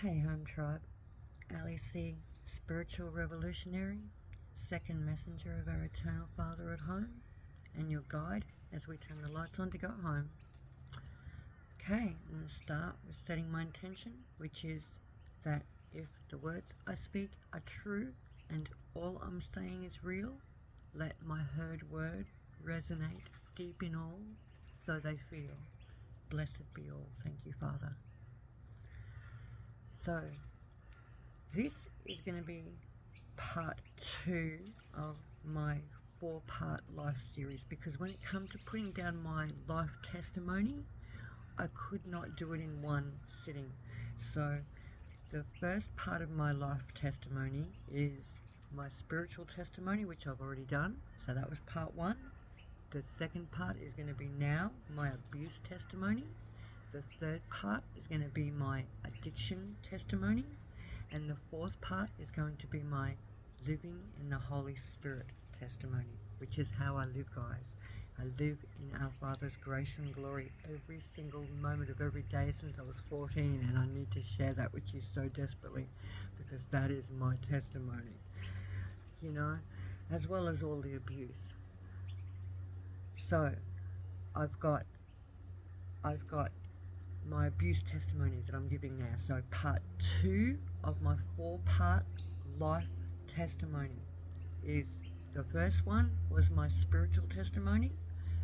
Hey Home Tribe, Ali C, Spiritual Revolutionary, second messenger of our Eternal Father at home, and your guide as we turn the lights on to go home. Okay, I'm going to start with setting my intention, which is that if the words I speak are true and all I'm saying is real, let my heard word resonate deep in all so they feel. Blessed be all. Thank you, Father. So, this is going to be part 2 of my 4-part life series, because when it comes to putting down my life testimony, I could not do it in one sitting. So the first part of my life testimony is my spiritual testimony, which I've already done. So that was part 1. The second part is going to be now my abuse testimony. The third part is going to be my addiction testimony. And the fourth part is going to be my living in the Holy Spirit testimony, which is how I live, guys. I live in our Father's grace and glory every single moment of every day since I was 14, and I need to share that with you so desperately, because that is my testimony, you know, as well as all the abuse. So I've got my abuse testimony that I'm giving now. So part 2 of my 4-part life testimony is, the first one was my spiritual testimony,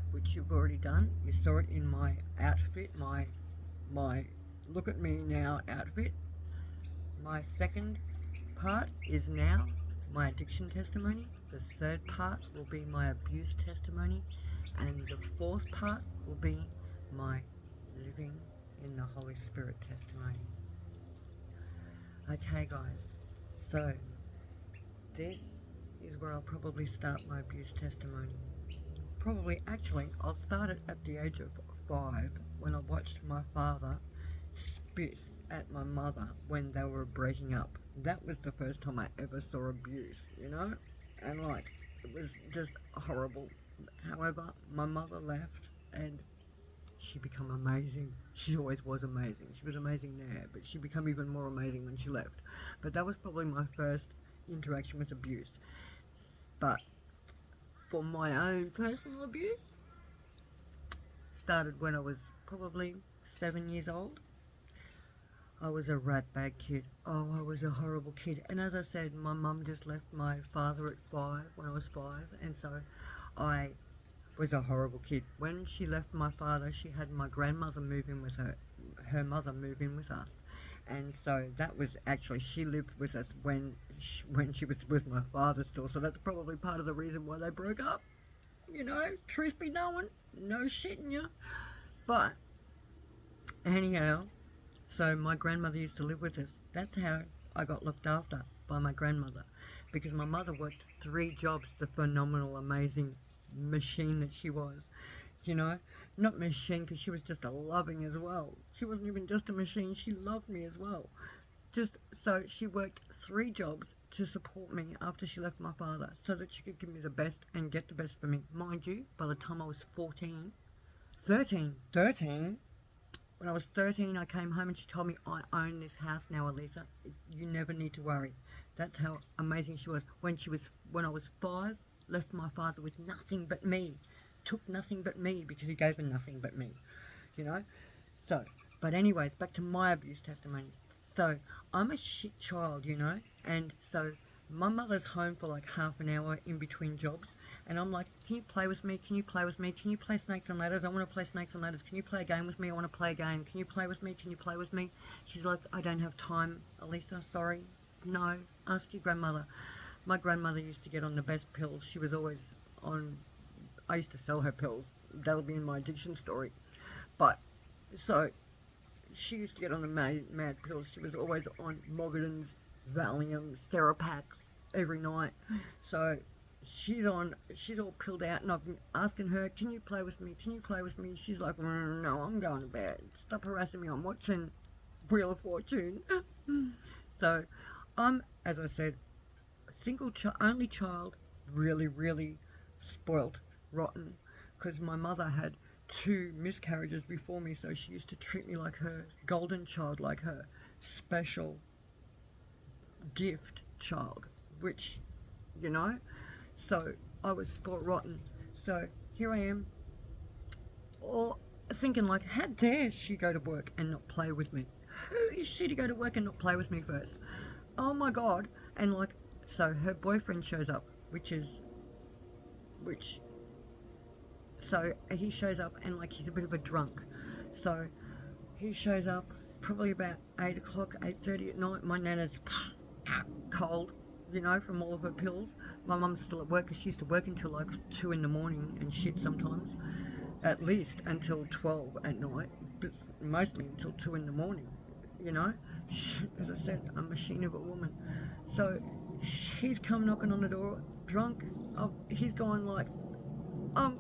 which you've already done. You saw it in my outfit, my look at me now outfit. My second part is now my addiction testimony. The third part will be my abuse testimony, and the fourth part will be my living in the Holy Spirit testimony. Okay, guys, so this is where I'll probably start my abuse testimony. Actually, I'll start it at the age of 5, when I watched my father spit at my mother when they were breaking up. That was the first time I ever saw abuse, you know? And it was just horrible. However, my mother left and she became amazing. She always was amazing. She was amazing there, but she became even more amazing when she left. But that was probably my first interaction with abuse. But for my own personal abuse, started when I was probably 7 years old. I was a ratbag kid. Oh, I was a horrible kid. And as I said, my mum just left my father at 5, when I was 5, and so I was a horrible kid. When she left my father, she had my grandmother move in with her mother move in with us. And so that was actually, she lived with us when she was with my father still. So that's probably part of the reason why they broke up. You know, truth be known, no shitting you. But anyhow, so my grandmother used to live with us. That's how I got looked after, by my grandmother. Because my mother worked 3 jobs, the phenomenal, amazing machine that she was. You know, not machine, because she was just a loving as well. She wasn't even just a machine, she loved me as well. Just so she worked 3 jobs to support me after she left my father, so that she could give me the best and get the best for me. Mind you, by the time I was 13, when I was 13, I came home and she told me, I own this house now, Elisa. You never need to worry. That's how amazing she was. When I was 5, left my father with nothing but me. Took nothing but me, because he gave her nothing but me. You know? So, but anyways, back to my abuse testimony. So, I'm a shit child, you know? And so, my mother's home for like half an hour in between jobs. And I'm like, can you play with me? Can you play with me? Can you play Snakes and Ladders? I want to play Snakes and Ladders. Can you play a game with me? I want to play a game. Can you play with me? Can you play with me? She's like, I don't have time, Elisa, sorry. No, ask your grandmother. My grandmother used to get on the best pills. She was always on, I used to sell her pills. That'll be in my addiction story. But, so, she used to get on the mad pills. She was always on Mogadons, Valium, Serapax every night. So, she's all pilled out, and I've been asking her, can you play with me? Can you play with me? She's like, no, I'm going to bed. Stop harassing me. I'm watching Wheel of Fortune. So, I'm, as I said, only child, really, really spoilt, rotten, because my mother had 2 miscarriages before me, so she used to treat me like her golden child, like her special gift child, which, you know, so I was sport rotten. So here I am, or thinking like, how dare she go to work and not play with me? Who is she to go to work and not play with me first? Oh my god! And like, so her boyfriend shows up, which, so he shows up and like he's a bit of a drunk. So he shows up probably about 8 o'clock, 8:30 at night. My nana's cold, you know, from all of her pills. My mum's still at work because she used to work until like 2 in the morning and shit sometimes. At least until 12 at night, but mostly until 2 in the morning, you know. As I said, a machine of a woman. So he's come knocking on the door, drunk. He's going like,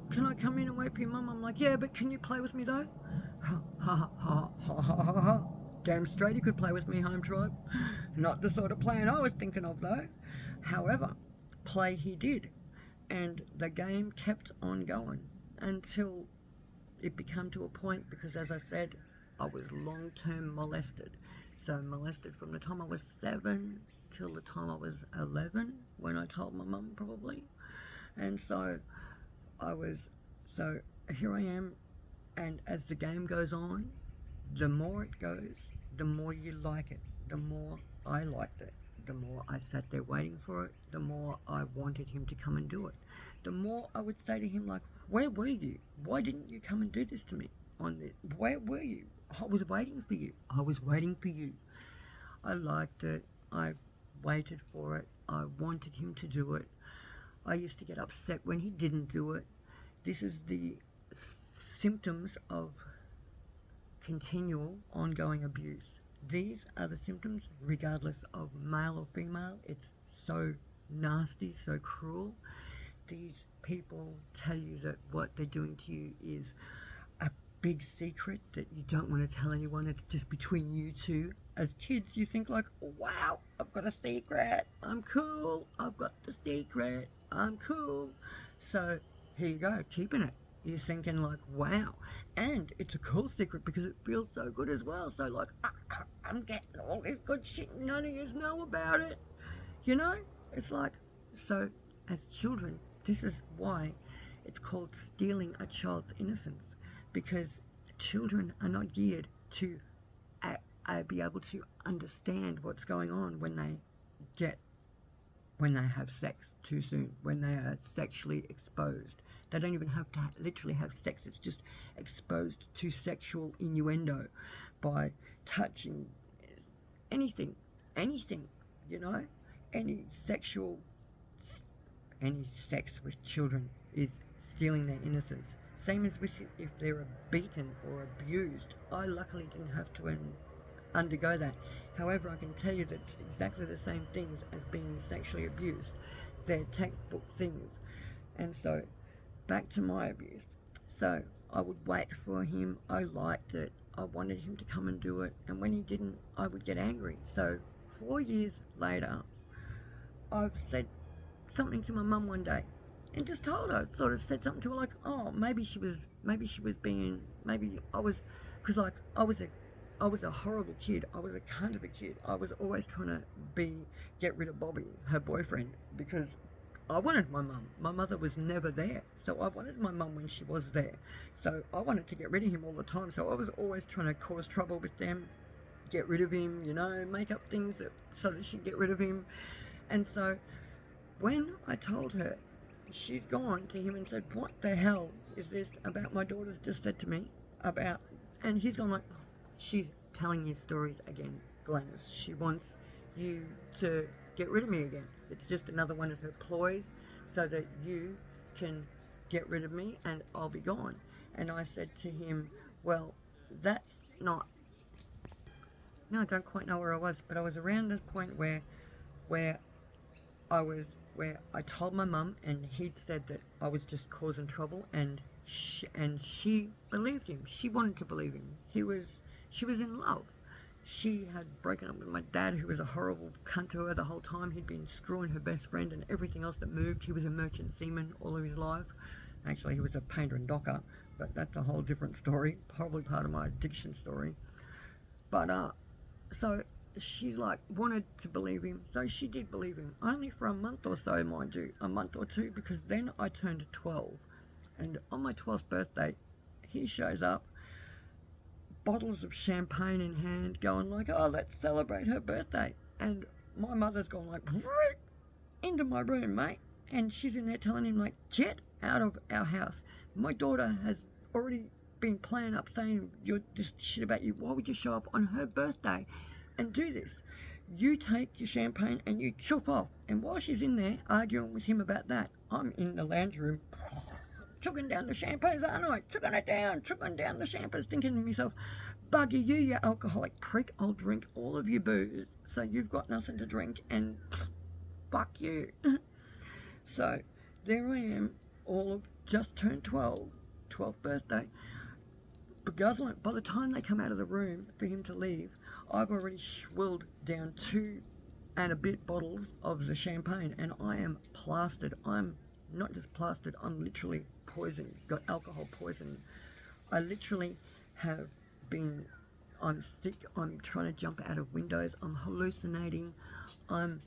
can I come in and wait for your mum? I'm like, yeah, but can you play with me though? Ha ha ha ha ha ha ha. Damn straight he could play with me, home tribe. Not the sort of plan I was thinking of though. However, play he did. And the game kept on going until it became to a point, because as I said, I was long-term molested. So molested from the time I was 7 till the time I was 11, when I told my mum probably. And so here I am, and as the game goes on, the more it goes, the more you like it. The more I liked it. The more I sat there waiting for it, the more I wanted him to come and do it. The more I would say to him like, where were you? Why didn't you come and do this to me? Where were you? I was waiting for you. I was waiting for you. I liked it. I waited for it. I wanted him to do it. I used to get upset when he didn't do it. This is the symptoms of continual ongoing abuse. These are the symptoms regardless of male or female. It's so nasty, so cruel. These people tell you that what they're doing to you is a big secret that you don't want to tell anyone. It's just between you two. As kids, you think like, wow, I've got a secret. I'm cool. I've got the secret. I'm cool. So here you go, keeping it. You're thinking like, wow. And it's a cool secret because it feels so good as well. So like, I'm getting all this good shit. None of you know about it. You know? It's like, so as children, this is why it's called stealing a child's innocence, because children are not geared to be able to understand what's going on when they have sex too soon, when they are sexually exposed. They don't even have to literally have sex. It's just exposed to sexual innuendo by touching anything, you know, any sex with children is stealing their innocence. Same as with if they're beaten or abused. I luckily didn't have to undergo that. However, I can tell you that it's exactly the same things as being sexually abused. They're textbook things. And so, back to my abuse. So, I would wait for him. I liked it. I wanted him to come and do it. And when he didn't, I would get angry. So, 4 years later, I've said something to my mum one day and just told her, sort of said something to her like, oh, maybe I was, because like, I was a horrible kid. I was a cunt of a kid. I was always trying to get rid of Bobby, her boyfriend, because I wanted my mum. My mother was never there. So I wanted my mum when she was there. So I wanted to get rid of him all the time. So I was always trying to cause trouble with them, get rid of him, you know, make up things so that she'd get rid of him. And so when I told her, she's gone to him and said, what the hell is this about my daughter's just said to me about, and he's gone like, she's telling you stories again, Glenys. She wants you to get rid of me again. It's just another one of her ploys so that you can get rid of me and I'll be gone. And I said to him, well, that's not, no, I don't quite know where I was, but I was around this point where I told my mum, and he'd said that I was just causing trouble, and she believed him. She wanted to believe him. She was in love. She had broken up with my dad, who was a horrible cunt to her the whole time. He'd been screwing her best friend and everything else that moved. He was a merchant seaman all of his life. Actually, he was a painter and docker, but that's a whole different story. Probably part of my addiction story. But So she's like wanted to believe him, so she did believe him, only for a month or so, mind you, a month or two, because then I turned 12, and on my 12th birthday he shows up, bottles of champagne in hand, going like, oh, let's celebrate her birthday. And my mother's gone like right into my room, mate, and she's in there telling him like, get out of our house. My daughter has already been playing up saying you're this shit about you. Why would you show up on her birthday and do this? You take your champagne and you chop off. And while she's in there arguing with him about that, I'm in the lounge room chugging down the champagnes, aren't I? Chugging down the champagnes, thinking to myself, bugger you alcoholic prick, I'll drink all of your booze so you've got nothing to drink, and fuck you. So there I am, all of just turned 12, 12th birthday, beguzzling. By the time they come out of the room for him to leave, I've already swilled down 2 and a bit bottles of the champagne, and I am plastered. I'm not just plastered, I'm literally poisoned, got alcohol poisoning. I literally have been, I'm sick, I'm trying to jump out of windows, I'm hallucinating, I'm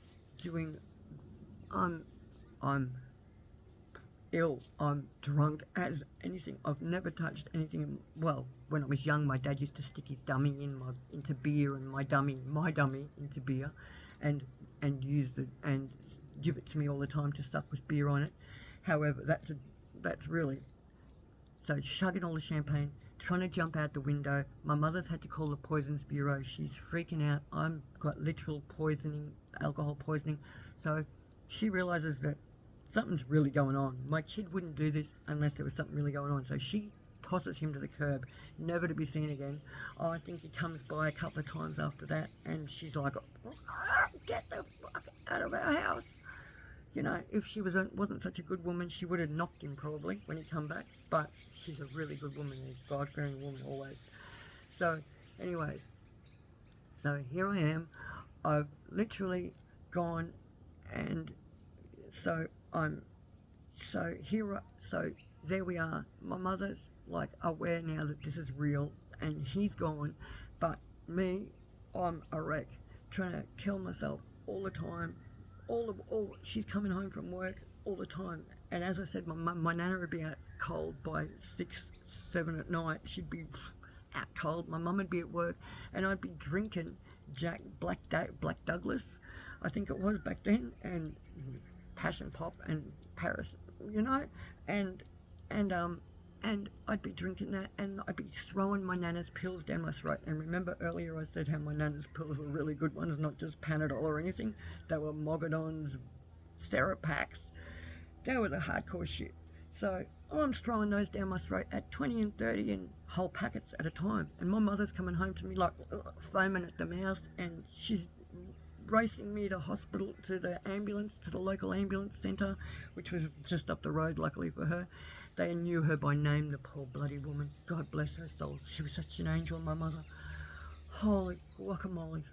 ill, I'm drunk as anything. I've never touched anything. Well, when I was young, my dad used to stick his dummy into beer, and my dummy into beer, and give it to me all the time to suck with beer on it. However, that's really, so chugging all the champagne, trying to jump out the window. My mother's had to call the Poisons Bureau. She's freaking out. I'm got literal poisoning, alcohol poisoning. So she realizes that something's really going on. My kid wouldn't do this unless there was something really going on. So she tosses him to the curb, never to be seen again. Oh, I think he comes by a couple of times after that, and she's like, get the fuck out of our house. You know, if she wasn't such a good woman, she would have knocked him probably when he come back. But she's a really good woman, a God-fearing woman always. So, anyways, so here I am. I've literally gone, and so there we are. My mother's like aware now that this is real, and he's gone. But me, I'm a wreck, trying to kill myself all the time. She's coming home from work all the time, and as I said, my nana would be out cold by 6, 7 at night. She'd be out cold. My mum would be at work, and I'd be drinking Black Douglas, I think it was back then, and Passion Pop and Paris, you know, and I'd be drinking that, and I'd be throwing my nana's pills down my throat. And remember earlier I said how my nana's pills were really good ones, not just Panadol or anything. They were Mogadons, Therapax. They were the hardcore shit. So I'm throwing those down my throat at 20 and 30 and whole packets at a time. And my mother's coming home to me like foaming at the mouth, and she's racing me to hospital, to the ambulance, to the local ambulance centre, which was just up the road, luckily for her. They knew her by name, the poor bloody woman. God bless her soul. She was such an angel, my mother. Holy guacamole.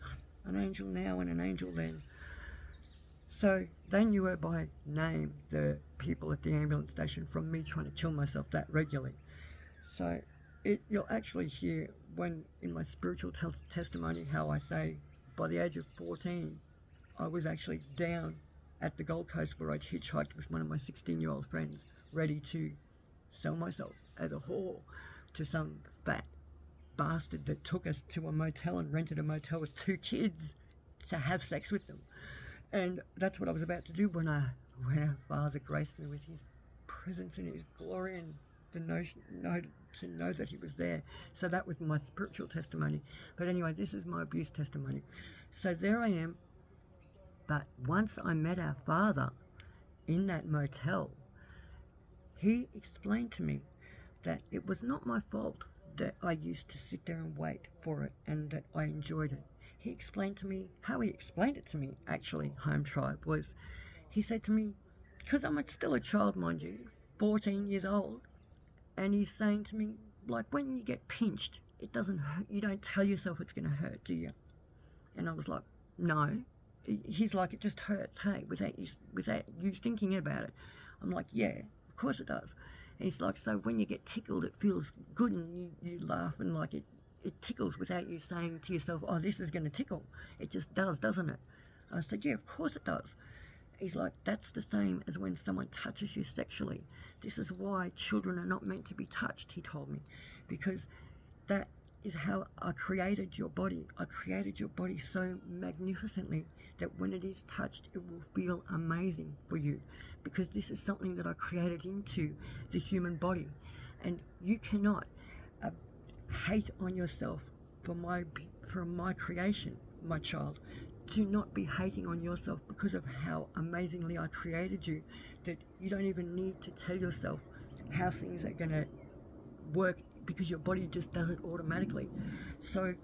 An angel now and an angel then. So they knew her by name, the people at the ambulance station, from me trying to kill myself that regularly. So you'll actually hear when in my spiritual testimony how I say by the age of 14 I was actually down at the Gold Coast where I'd hitchhiked with one of my 16-year-old friends, ready to sell myself as a whore to some fat bastard that took us to a motel and rented a motel with 2 kids to have sex with them. And that's what I was about to do when our Father graced me with his presence and his glory, and the notion to know that he was there. So that was my spiritual testimony. But anyway, this is my abuse testimony. So there I am. But once I met our Father in that motel, he explained to me that it was not my fault that I used to sit there and wait for it and that I enjoyed it. He explained to me, how he explained it to me, actually, Home Tribe, was he said to me, because I'm still a child, mind you, 14 years old, and he's saying to me, like, when you get pinched, it doesn't hurt, you don't tell yourself it's going to hurt, do you? And I was like, no. He's like, it just hurts, hey, without you thinking about it. I'm like, yeah, of course it does. And he's like, so when you get tickled, it feels good, and you laugh, and like it tickles without you saying to yourself, oh, this is going to tickle. It just does, doesn't it? I said, yeah, of course it does. He's like, that's the same as when someone touches you sexually. This is why children are not meant to be touched, he told me, because that is how I created your body. I created your body so magnificently that when it is touched, it will feel amazing for you, because this is something that I created into the human body. And you cannot uh, hate on yourself for my creation, my child. Do not be hating on yourself because of how amazingly I created you, that you don't even need to tell yourself how things are going to work, because your body just does it automatically. So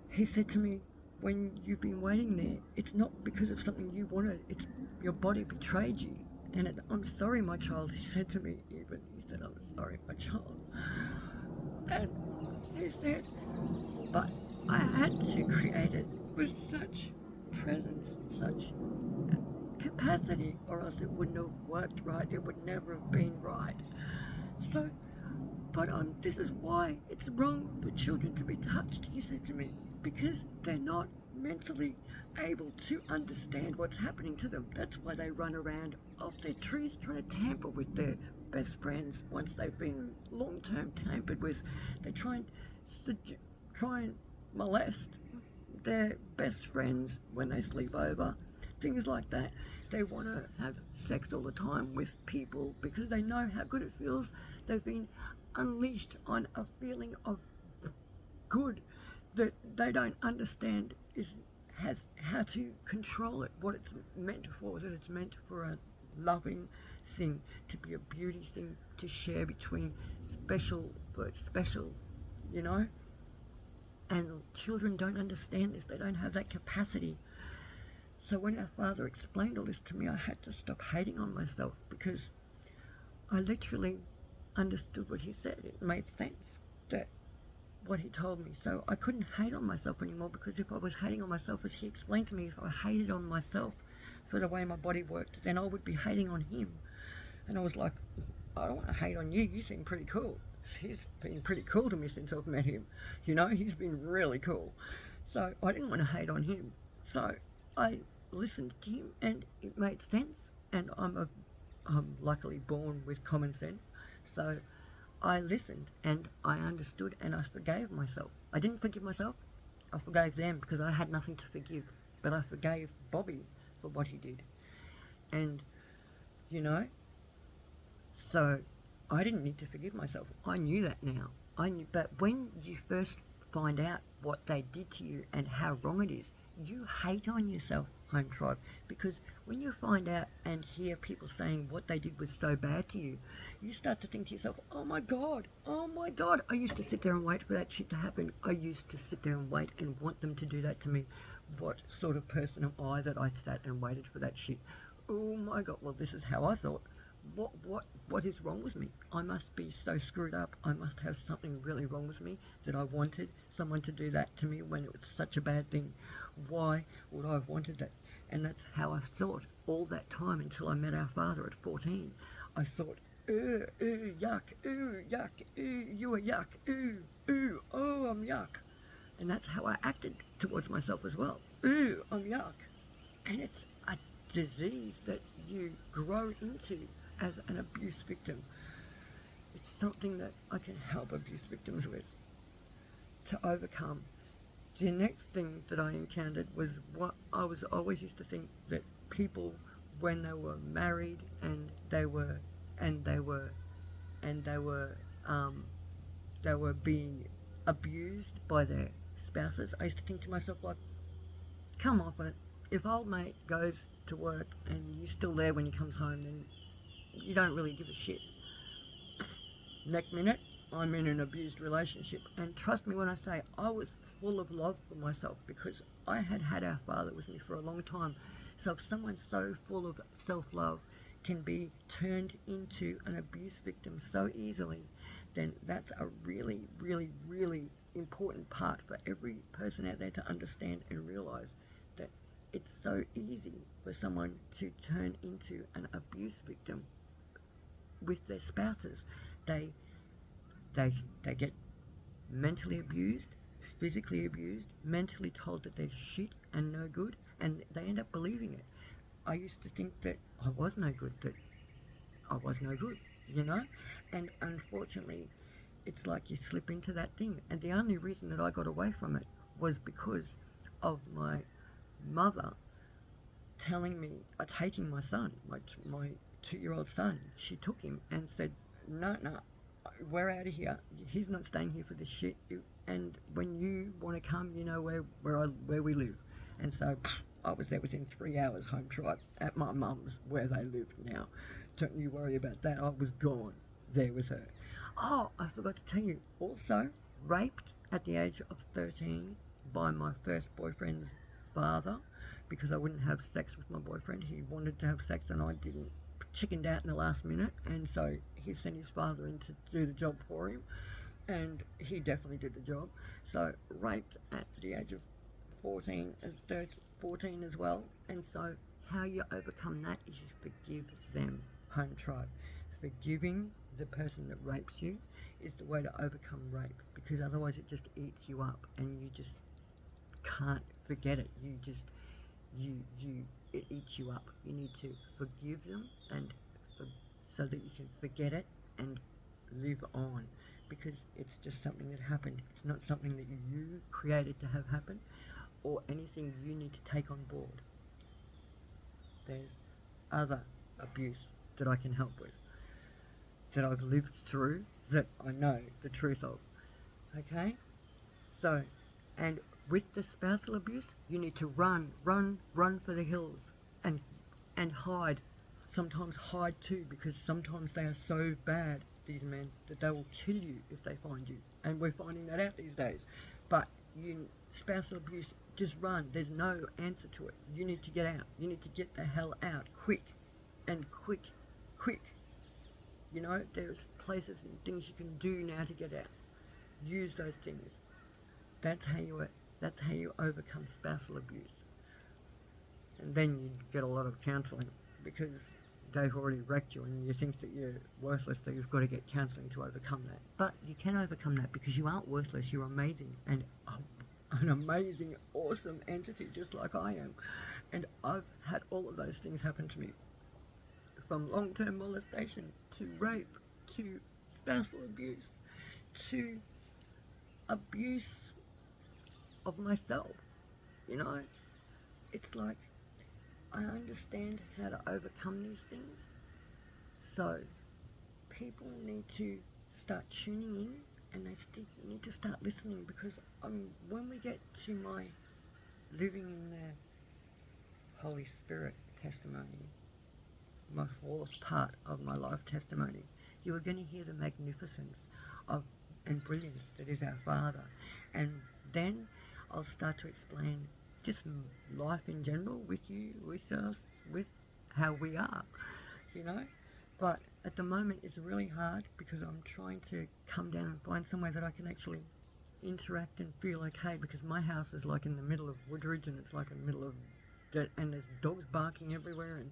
he said to me, when you've been waiting there, it's not because of something you wanted, it's your body betrayed you. And I'm sorry, my child, he said to me, he said, I'm sorry, my child. And he said, but I had to create it with such presence, such capacity, or else it wouldn't have worked right, it would never have been right. So, but this is why it's wrong for children to be touched, he said to me, because they're not mentally able to understand what's happening to them. That's why they run around off their trees trying to tamper with their best friends once they've been long-term tampered with. They try and molest their best friends when they sleep over, things like that. They want to have sex all the time with people because they know how good it feels. They've been unleashed on a feeling of good that they don't understand has how to control it, what it's meant for, that it's meant for a loving thing, to be a beauty thing, to share between special, you know? And children don't understand this, they don't have that capacity. So when our father explained all this to me, I had to stop hating on myself, because I literally understood what he said. It made sense, that what he told me. So I couldn't hate on myself anymore, because if I was hating on myself, as he explained to me, if I hated on myself for the way my body worked, then I would be hating on him. And I was like, I don't want to hate on you. You seem pretty cool. He's been pretty cool to me since I've met him. You know, he's been really cool. So I didn't want to hate on him. So I listened to him, and it made sense. And I'm luckily born with common sense. So I listened and I understood and I forgave myself. I didn't forgive myself, I forgave them, because I had nothing to forgive. But I forgave Bobby for what he did. And, you know, so I didn't need to forgive myself. I knew that now. I knew, but when you first find out what they did to you and how wrong it is, you hate on yourself, Home Tribe, because when you find out and hear people saying what they did was so bad to you, you start to think to yourself, oh my God, I used to sit there and wait for that shit to happen. I used to sit there and wait and want them to do that to me. What sort of person am I that I sat and waited for that shit? Oh my God, well, this is how I thought. What is wrong with me? I must be so screwed up. I must have something really wrong with me that I wanted someone to do that to me when it was such a bad thing. Why would I have wanted that? And that's how I thought all that time until I met our father at 14. I thought, yuck, you are yuck, oh, I'm yuck. And that's how I acted towards myself as well. I'm yuck. And it's a disease that you grow into as an abuse victim. It's something that I can help abuse victims with, to overcome. The next thing that I encountered was what I was always used to think, that people, when they were married and they were being abused by their spouses, I used to think to myself, like, come off it. If old mate goes to work and you're still there when he comes home, then you don't really give a shit. Next minute, I'm in an abused relationship. And trust me when I say I was full of love for myself, because I had had our father with me for a long time. So if someone so full of self-love can be turned into an abuse victim so easily, then that's a really, really, really important part for every person out there to understand and realize, that it's so easy for someone to turn into an abuse victim with their spouses. They get mentally abused, physically abused, mentally told that they're shit and no good, and they end up believing it. I used to think that I was no good, that I was no good, you know? And unfortunately, it's like you slip into that thing. And the only reason that I got away from it was because of my mother telling me, taking my son, my 2-year-old son. She took him and said, no, no, we're out of here. He's not staying here for this shit. And when you want to come, you know where we live. And so I was there within 3 hours, home drive, at my mum's, where they live now. Don't you worry about that. I was gone there with her. Oh, I forgot to tell you. Also, raped at the age of 13 by my first boyfriend's father, because I wouldn't have sex with my boyfriend. He wanted to have sex and I didn't. Chickened out in the last minute, and so he sent his father in to do the job for him, and he definitely did the job. So raped at the age of 14 as well. And so how you overcome that is you forgive them, home tribe. Forgiving the person that rapes you is the way to overcome rape, because otherwise it just eats you up and you just can't forget it. It eats you up. You need to forgive them so that you can forget it and live on, because it's just something that happened. It's not something that you created to have happen or anything you need to take on board. There's other abuse that I can help with, that I've lived through, that I know the truth of. Okay? So, and with the spousal abuse, you need to run for the hills and hide. Sometimes hide too, because sometimes they are so bad, these men, that they will kill you if they find you. And we're finding that out these days. But spousal abuse, just run. There's no answer to it. You need to get out. You need to get the hell out quick. And quick. You know, there's places and things you can do now to get out. Use those things. That's how you overcome spousal abuse. And then you get a lot of counselling, because they've already wrecked you and you think that you're worthless, so you've got to get counselling to overcome that. But you can overcome that, because you aren't worthless. You're amazing, and an amazing, awesome entity just like I am. And I've had all of those things happen to me, from long-term molestation to rape to spousal abuse to abuse of myself. You know, it's like I understand how to overcome these things. So people need to start tuning in, and they need to start listening, because when we get to my living in the Holy Spirit testimony, my 4th part of my life testimony, you are going to hear the magnificence of and brilliance that is our Father. And then I'll start to explain just life in general with you, with us, with how we are, you know. But at the moment it's really hard, because I'm trying to come down and find somewhere that I can actually interact and feel okay, because my house is like in the middle of Woodridge, and it's like in the middle of dirt, and there's dogs barking everywhere,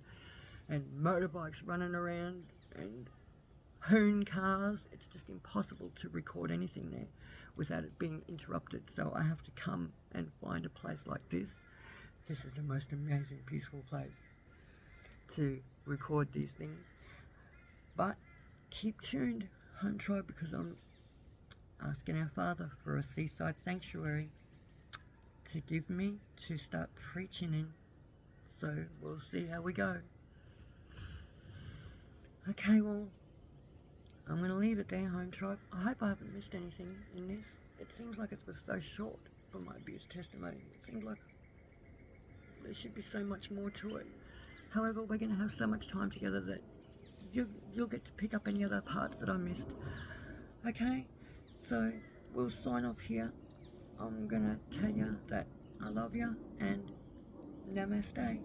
and motorbikes running around, and hoon cars. It's just impossible to record anything there without it being interrupted. So I have to come and find a place like this. This is the most amazing, peaceful place to record these things. But keep tuned, home tribe, because I'm asking our Father for a seaside sanctuary to give me to start preaching in. So we'll see how we go. Okay, well, I'm going to leave it there, home tribe. I hope I haven't missed anything in this. It seems like it was so short for my abuse testimony. It seemed like there should be so much more to it. However, we're going to have so much time together that you'll get to pick up any other parts that I missed. Okay, so we'll sign off here. I'm going to tell you that I love you, and namaste.